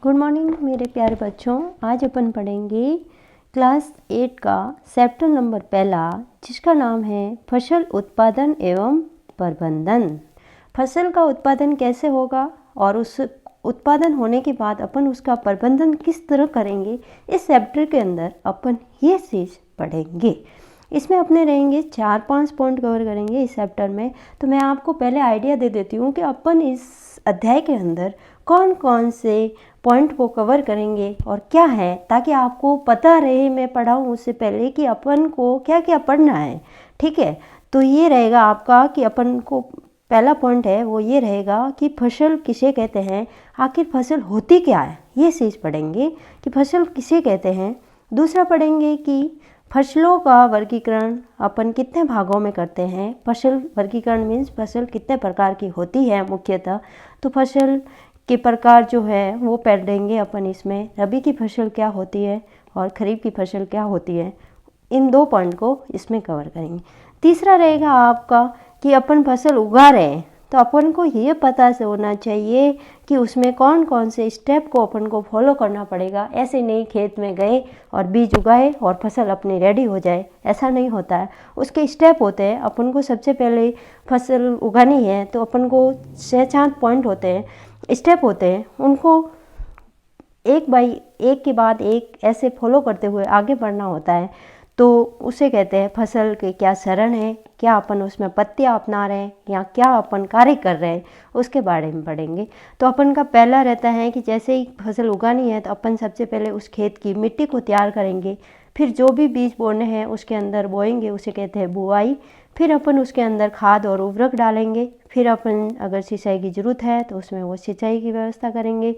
Good morning मेरे प्यारे बच्चों। आज अपन पढ़ेंगे क्लास 8 का चैप्टर नंबर पहला, जिसका नाम है फसल उत्पादन एवं प्रबंधन। फसल का उत्पादन कैसे होगा और उस उत्पादन होने के बाद अपन उसका प्रबंधन किस तरह करेंगे, इस चैप्टर के अंदर अपन ये चीज़ पढ़ेंगे। इसमें अपने रहेंगे 4-5 पॉइंट कवर करेंगे इस चैप्टर में। तो मैं आपको पहले आइडिया दे देती हूँ कि अपन इस अध्याय के अंदर कौन कौन से पॉइंट को कवर करेंगे और क्या है, ताकि आपको पता रहे मैं पढ़ाऊँ उससे पहले कि अपन को क्या क्या पढ़ना है। ठीक है, तो ये रहेगा आपका कि अपन को पहला पॉइंट है वो ये रहेगा कि फसल किसे कहते हैं, आखिर फसल होती क्या है, ये चीज़ पढ़ेंगे कि फसल किसे कहते हैं। दूसरा पढ़ेंगे कि फसलों का वर्गीकरण अपन कितने भागों में करते हैं। फसल वर्गीकरण मीन्स फसल कितने प्रकार की होती है मुख्यतः, तो फसल के प्रकार जो है वो पढ़ेंगे अपन इसमें। रबी की फसल क्या होती है और खरीफ की फसल क्या होती है, इन 2 पॉइंट को इसमें कवर करेंगे। तीसरा रहेगा आपका कि अपन फसल उगा रहे हैं तो अपन को ये पता से होना चाहिए कि उसमें कौन कौन से स्टेप को अपन को फॉलो करना पड़ेगा। ऐसे नहीं खेत में गए और बीज उगाए और फसल अपनी रेडी हो जाए, ऐसा नहीं होता है। उसके स्टेप होते हैं। अपन को सबसे पहले फसल उगानी है तो अपन को 6-7 पॉइंट होते हैं, स्टेप होते हैं, उनको एक बाई एक के बाद एक ऐसे फॉलो करते हुए आगे बढ़ना होता है। तो उसे कहते हैं फसल के क्या चरण है, क्या अपन उसमें पत्तियाँ अपना रहे हैं या क्या अपन कार्य कर रहे हैं, उसके बारे में पढ़ेंगे। तो अपन का पहला रहता है कि जैसे ही फसल उगानी है तो अपन सबसे पहले उस खेत की मिट्टी को तैयार करेंगे, फिर जो भी बीज बोने हैं उसके अंदर बोएंगे, उसे कहते हैं बुआई। फिर अपन उसके अंदर खाद और उर्वरक डालेंगे। फिर अपन अगर सिंचाई की ज़रूरत है तो उसमें वो सिंचाई की व्यवस्था करेंगे।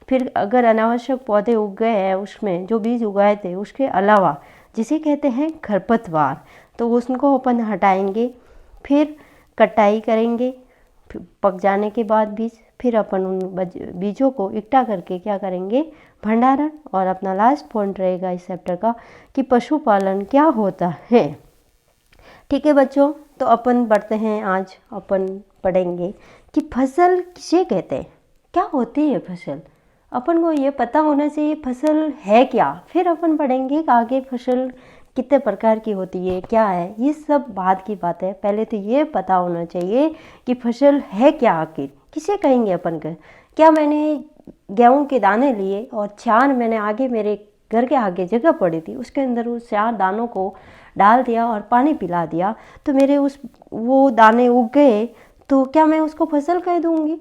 फिर अगर अनावश्यक पौधे उग गए हैं उसमें जो बीज उगाए थे उसके अलावा, जिसे कहते हैं खरपतवार, तो उसको अपन हटाएंगे। फिर कटाई करेंगे, फिर पक जाने के बाद बीज, फिर अपन उन बीजों को इकट्ठा करके क्या करेंगे, भंडारण। और अपना लास्ट पॉइंट रहेगा इस चैप्टर का कि पशुपालन क्या होता है। ठीक है बच्चों, तो अपन बढ़ते हैं। आज अपन पढ़ेंगे कि फसल किसे कहते हैं, क्या होती है फसल। अपन को ये पता होना चाहिए फसल है क्या। फिर अपन पढ़ेंगे कि आगे फसल कितने प्रकार की होती है, क्या है, ये सब बाद की बात है। पहले तो ये पता होना चाहिए कि फसल है क्या, आखिर किसे कहेंगे अपन का। क्या मैंने गेहूं के दाने लिए और 4 मैंने आगे मेरे घर के आगे जगह पड़ी थी, उसके अंदर उस 4 दानों को डाल दिया और पानी पिला दिया तो मेरे वो दाने उग गए, तो क्या मैं उसको फसल कह दूंगी?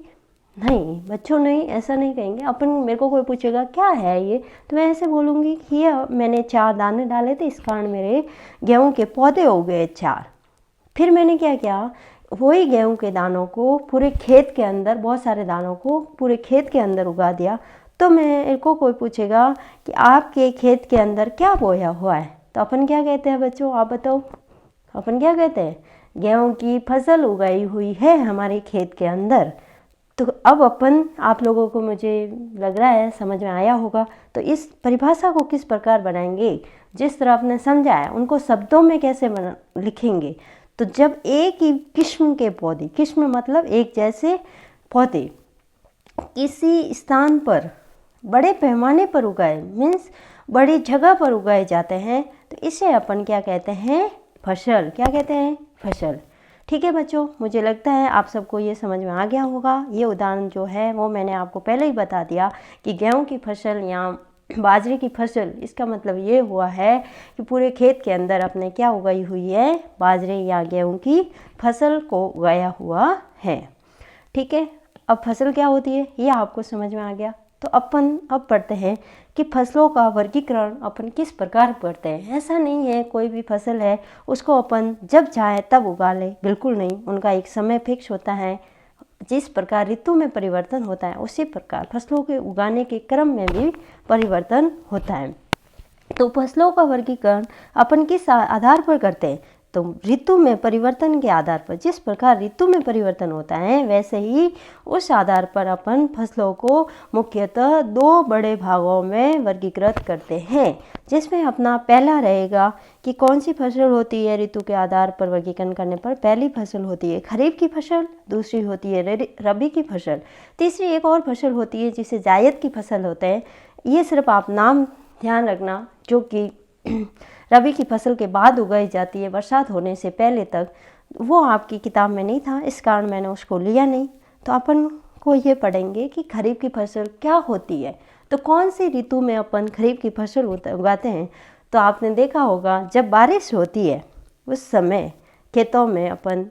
नहीं बच्चों, नहीं, ऐसा नहीं कहेंगे अपन। मेरे को कोई पूछेगा क्या है ये, तो मैं ऐसे बोलूँगी कि ये मैंने 4 दाने डाले थे, इस कारण मेरे गेहूं के पौधे हो गए 4। फिर मैंने क्या किया, वही गेहूं के दानों को पूरे खेत के अंदर, बहुत सारे दानों को पूरे खेत के अंदर उगा दिया। तो मेरे को कोई पूछेगा कि आपके खेत के अंदर क्या बोया हुआ है, तो अपन क्या कहते हैं बच्चों, आप बताओ। अपन क्या कहते हैं, गेहूं की फसल उगाई हुई है हमारे खेत के अंदर। तो अब अपन, आप लोगों को मुझे लग रहा है समझ में आया होगा। तो इस परिभाषा को किस प्रकार बनाएंगे, जिस तरह आपने समझा है उनको शब्दों में कैसे लिखेंगे। तो जब एक ही किस्म के पौधे, किस्म मतलब एक जैसे पौधे किसी स्थान पर बड़े पैमाने पर उगाए, मीन्स बड़ी जगह पर उगाए जाते हैं, तो इसे अपन क्या कहते हैं, फसल। क्या कहते हैं, फसल। ठीक है बच्चों, मुझे लगता है आप सबको ये समझ में आ गया होगा। ये उदाहरण जो है वो मैंने आपको पहले ही बता दिया कि गेहूं की फसल या बाजरे की फसल, इसका मतलब ये हुआ है कि पूरे खेत के अंदर अपने क्या उगाई हुई है, बाजरे या गेहूं की फसल को उगाया हुआ है। ठीक है, अब फसल क्या होती है ये आपको समझ में आ गया। तो अपन अब पढ़ते हैं कि फसलों का वर्गीकरण अपन किस प्रकार करते हैं। ऐसा नहीं है कोई भी फसल है उसको अपन जब चाहे तब उगा ले, बिल्कुल नहीं। उनका एक समय फिक्स होता है। जिस प्रकार ऋतु में परिवर्तन होता है उसी प्रकार फसलों के उगाने के क्रम में भी परिवर्तन होता है। तो फसलों का वर्गीकरण अपन किस आधार पर करते हैं, तो ऋतु में परिवर्तन के आधार पर, जिस प्रकार ऋतु में परिवर्तन होता है वैसे ही उस आधार पर अपन फसलों को मुख्यतः 2 बड़े भागों में वर्गीकृत करते हैं, जिसमें अपना पहला रहेगा कि कौन सी फसल होती है ऋतु के आधार पर वर्गीकरण करने पर। पहली फसल होती है खरीफ की फसल, दूसरी होती है रबी की फसल, तीसरी एक और फसल होती है जिसे जायद की फसल होते हैं। ये सिर्फ आप नाम ध्यान रखना, जो कि रबी की फसल के बाद उगाई जाती है बरसात होने से पहले तक, वो आपकी किताब में नहीं था, इस कारण मैंने उसको लिया नहीं। तो अपन को ये पढ़ेंगे कि खरीफ की फसल क्या होती है, तो कौन सी ऋतु में अपन खरीफ की फसल उगाते हैं। तो आपने देखा होगा जब बारिश होती है उस समय खेतों में अपन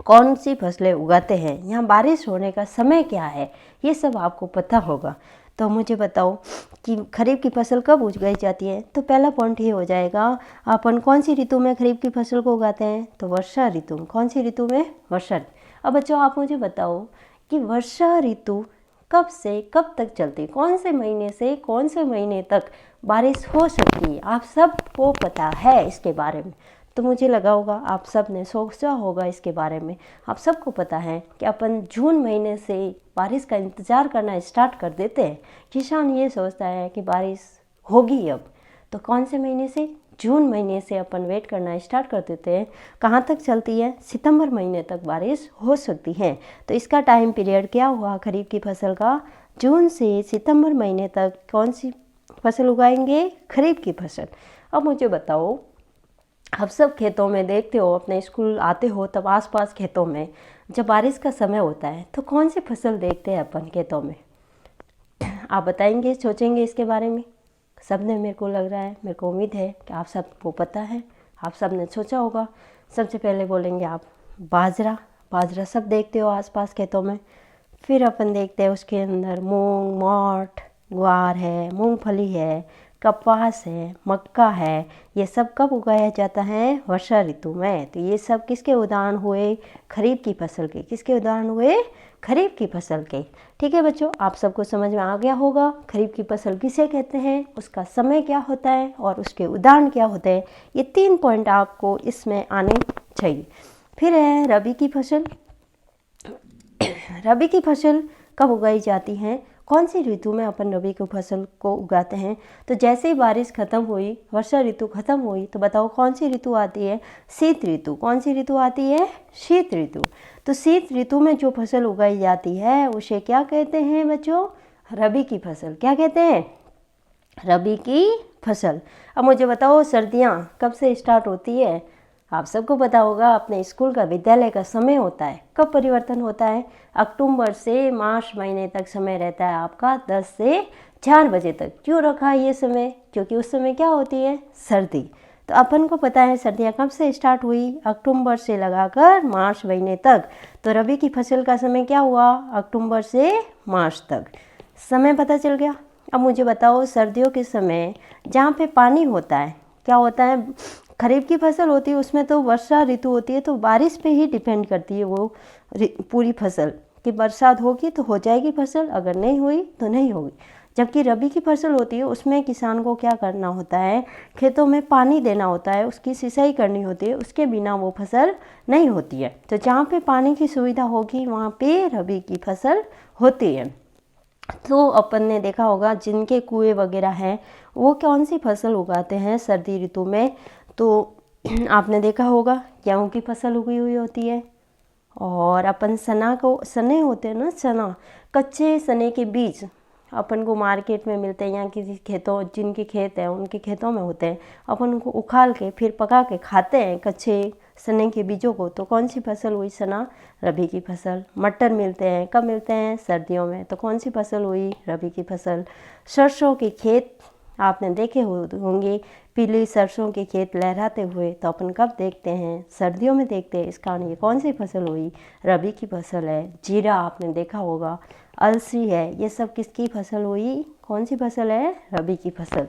कौन सी फसलें उगाते हैं, यहाँ बारिश होने का समय क्या है, ये सब आपको पता होगा। तो मुझे बताओ कि खरीफ की फसल कब उगाई जाती है। तो पहला पॉइंट ये हो जाएगा, अपन कौन सी ऋतु में खरीफ की फसल को उगाते हैं, तो वर्षा ऋतु में। कौन सी ऋतु में, वर्षा। अब बच्चों आप मुझे बताओ कि वर्षा ऋतु कब से कब तक चलती, कौन से महीने से कौन से महीने तक बारिश हो सकती है। आप सबको पता है इसके बारे में, तो मुझे लगा होगा आप सब ने सोचा होगा इसके बारे में। आप सबको पता है कि अपन जून महीने से बारिश का इंतज़ार करना स्टार्ट कर देते हैं। किसान ये सोचता है कि बारिश होगी अब, तो कौन से महीने से, जून महीने से अपन वेट करना स्टार्ट कर देते हैं। कहाँ तक चलती है, सितंबर महीने तक बारिश हो सकती है। तो इसका टाइम पीरियड क्या हुआ खरीफ की फसल का, जून से सितंबर महीने तक कौन सी फसल उगाएंगे, खरीफ की फसल। अब मुझे बताओ, आप सब खेतों में देखते हो, अपने स्कूल आते हो तब आसपास खेतों में जब बारिश का समय होता है तो कौन सी फसल देखते हैं अपन खेतों में। आप बताएंगे, सोचेंगे इसके बारे में। सब ने, मेरे को लग रहा है, मेरे को उम्मीद है कि आप सबको पता है, आप सब ने सोचा होगा। सबसे पहले बोलेंगे आप बाजरा। बाजरा सब देखते हो आसपास खेतों में। फिर अपन देखते हैं उसके अंदर मूंग, मोठ, ग्वार है, मूंगफली है, कपास है, मक्का है। ये सब कब उगाया जाता है, वर्षा ऋतु में। तो ये सब किसके उदाहरण हुए, खरीफ की फसल के। किसके उदाहरण हुए, खरीफ की फसल के। ठीक है बच्चों, आप सबको समझ में आ गया होगा खरीफ की फसल किसे कहते हैं, उसका समय क्या होता है और उसके उदाहरण क्या होते हैं। ये 3 पॉइंट आपको इसमें आने चाहिए। फिर है रबी की फसल। रबी की फसल कब उगाई जाती है, कौन सी ऋतु में अपन रबी की फसल को उगाते हैं। तो जैसे ही बारिश खत्म हुई, वर्षा ऋतु खत्म हुई, तो बताओ कौन सी ऋतु आती है, शीत ऋतु। कौन सी ऋतु आती है, शीत ऋतु। तो शीत ऋतु में जो फसल उगाई जाती है उसे क्या कहते हैं बच्चों, रबी की फसल। क्या कहते हैं, रबी की फसल। अब मुझे बताओ सर्दियाँ कब से स्टार्ट होती है। आप सबको पता होगा, अपने स्कूल का विद्यालय का समय होता है, कब परिवर्तन होता है, अक्टूबर से मार्च महीने तक समय रहता है आपका 10 से 4 बजे तक। क्यों रखा है ये समय, क्योंकि उस समय क्या होती है, सर्दी। तो अपन को पता है सर्दियाँ कब से स्टार्ट हुई, अक्टूबर से लगाकर मार्च महीने तक। तो रबी की फसल का समय क्या हुआ, अक्टूबर से मार्च तक। समय पता चल गया। अब मुझे बताओ सर्दियों के समय जहाँ पे पानी होता है, क्या होता है, खरीफ की फसल होती है उसमें तो वर्षा ऋतु होती है, तो बारिश पे ही डिपेंड करती है वो पूरी फसल, कि बरसात होगी तो हो जाएगी फसल, अगर नहीं हुई तो नहीं होगी। जबकि रबी की फसल होती है उसमें किसान को क्या करना होता है, खेतों में पानी देना होता है, उसकी सिंचाई करनी होती है, उसके बिना वो फसल नहीं होती है। तो जहाँ पे पानी की सुविधा होगी वहाँ पे रबी की फसल होती है। तो अपन ने देखा होगा जिनके कुएं वगैरह हैं वो कौन सी फसल उगाते हैं सर्दी ऋतु में। तो आपने देखा होगा गेहूँ की फसल उगी हुई होती है। और अपन सने होते हैं ना, चना, कच्चे चने के बीज अपन को मार्केट में मिलते हैं, या किसी खेतों, जिनके खेत हैं उनके खेतों में होते हैं। अपन उनको उखाड़ के फिर पका के खाते हैं कच्चे चने के बीजों को। तो कौन सी फसल हुई, चना, रबी की फसल। मटर मिलते हैं, कब मिलते हैं, सर्दियों में। तो कौन सी फसल हुई, रबी की फसल। सरसों के खेत आपने देखे होंगे, पीली सरसों के खेत लहराते हुए, तो अपन कब देखते हैं, सर्दियों में देखते हैं। इस कारण ये कौन सी फसल हुई, रबी की फसल है। जीरा आपने देखा होगा, अलसी है, ये सब किसकी फसल हुई, कौन सी फसल है, रबी की फसल।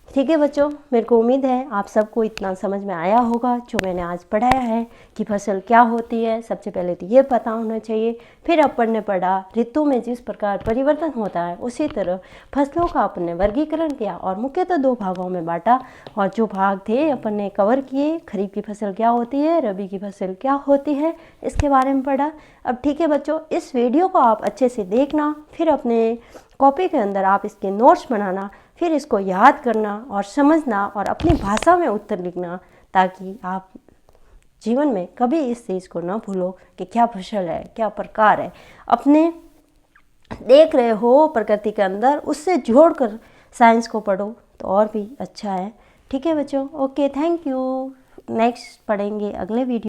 ठीक है बच्चों, मेरे को उम्मीद है आप सबको इतना समझ में आया होगा जो मैंने आज पढ़ाया है कि फसल क्या होती है। सबसे पहले तो ये पता होना चाहिए। फिर अपन ने पढ़ा ऋतु में जिस प्रकार परिवर्तन होता है उसी तरह फसलों का अपन ने वर्गीकरण किया और मुख्यतः 2 भागों में बांटा। और जो भाग थे अपन ने कवर किए, खरीफ की फसल क्या होती है, रबी की फसल क्या होती है, इसके बारे में पढ़ा। अब ठीक है बच्चों, इस वीडियो को आप अच्छे से देखना, फिर अपने कॉपी के अंदर आप इसके नोट्स बनाना, फिर इसको याद करना और समझना और अपनी भाषा में उत्तर लिखना, ताकि आप जीवन में कभी इस चीज़ को ना भूलो कि क्या फसल है, क्या प्रकार है। अपने देख रहे हो प्रकृति के अंदर, उससे जोड़कर साइंस को पढ़ो तो और भी अच्छा है। ठीक है बच्चों, ओके, थैंक यू। नेक्स्ट पढ़ेंगे अगले वीडियो।